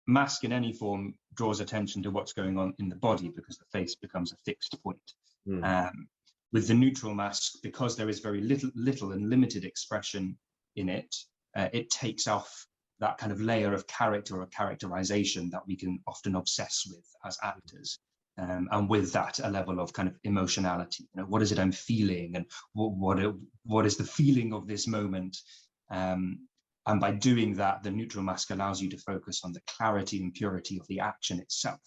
mask in any form draws attention to what's going on in the body because the face becomes a fixed point. With the neutral mask, because there is very little and limited expression in it, it takes off that kind of layer of character or characterization that we can often obsess with as actors. And with that, a level of kind of emotionality. You know, what is it I'm feeling, and what is the feeling of this moment? And by doing that, the neutral mask allows you to focus on the clarity and purity of the action itself.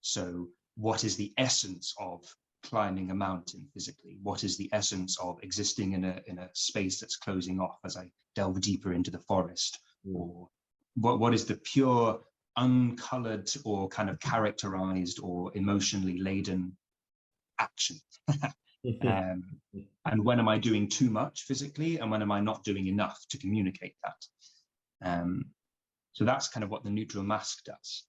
So, what is the essence of climbing a mountain physically? What is the essence of existing in a space that's closing off as I delve deeper into the forest? Or what is the pure, uncolored, or kind of characterized or emotionally laden action? And when am I doing too much physically, and when am I not doing enough to communicate that? So that's kind of what the neutral mask does.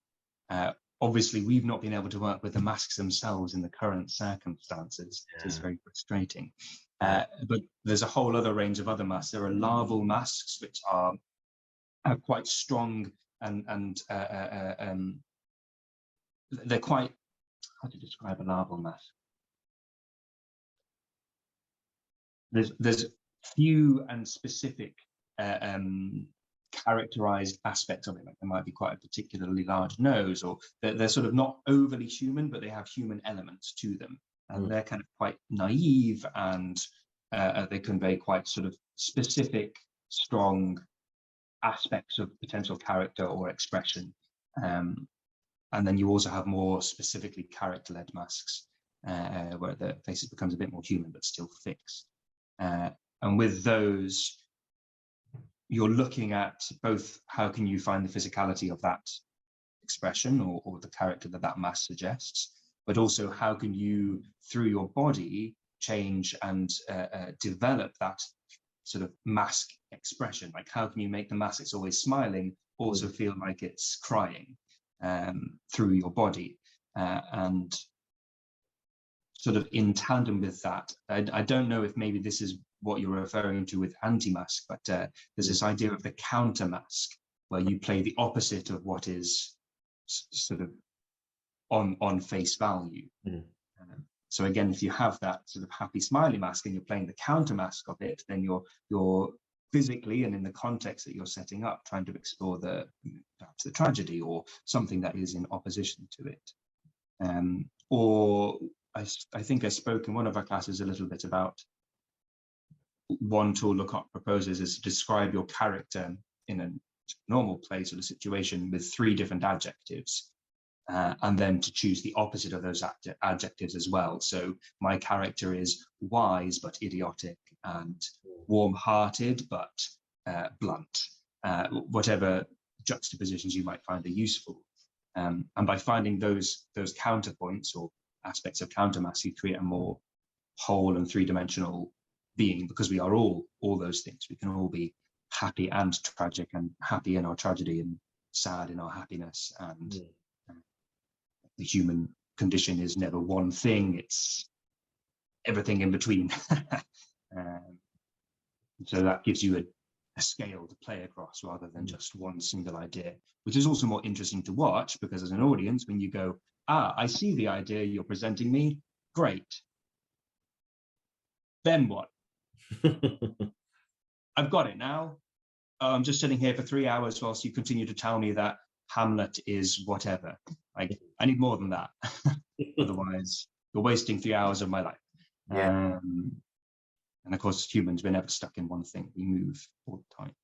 Obviously, we've not been able to work with the masks themselves in the current circumstances. Yeah. It's very frustrating. But there's a whole other range of other masks. There are larval masks, which are quite strong and they're quite, how to describe a larval mask? There's few and specific characterized aspects of it. Like there might be quite a particularly large nose, or they're sort of not overly human, but they have human elements to them, and they're kind of quite naive, and they convey quite sort of specific, strong aspects of potential character or expression. And then you also have more specifically character-led masks, where the faces becomes a bit more human but still fixed. And with those, you're looking at both how can you find the physicality of that expression or the character that mask suggests, but also how can you, through your body, change and develop that sort of mask expression. Like how can you make the mask that's always smiling also feel like it's crying through your body? And sort of in tandem with that, I don't know if maybe this is what you're referring to with anti-mask, but there's this idea of the counter mask, where you play the opposite of what is sort of on face value. So again, if you have that sort of happy smiley mask and you're playing the counter mask of it, then you're physically and in the context that you're setting up trying to explore perhaps the tragedy or something that is in opposition to it. Or I think I spoke in one of our classes a little bit about one tool LeCoq proposes is to describe your character in a normal place or a situation with 3 different adjectives, and then to choose the opposite of those adjectives as well. So my character is wise but idiotic, and warm-hearted but blunt, whatever juxtapositions you might find are useful. And by finding those counterpoints or aspects of countermask, you create a more whole and 3-dimensional being, because we are all those things. We can all be happy and tragic, and happy in our tragedy and sad in our happiness. And the human condition is never one thing, it's everything in between. So that gives you a scale to play across rather than just one single idea, which is also more interesting to watch, because as an audience, when you go, I see the idea you're presenting me, great. Then what? I've got it now. I'm just sitting here for 3 hours whilst you continue to tell me that Hamlet is whatever. I need more than that. Otherwise, you're wasting 3 hours of my life. And of course, humans, we're never stuck in one thing. We move all the time.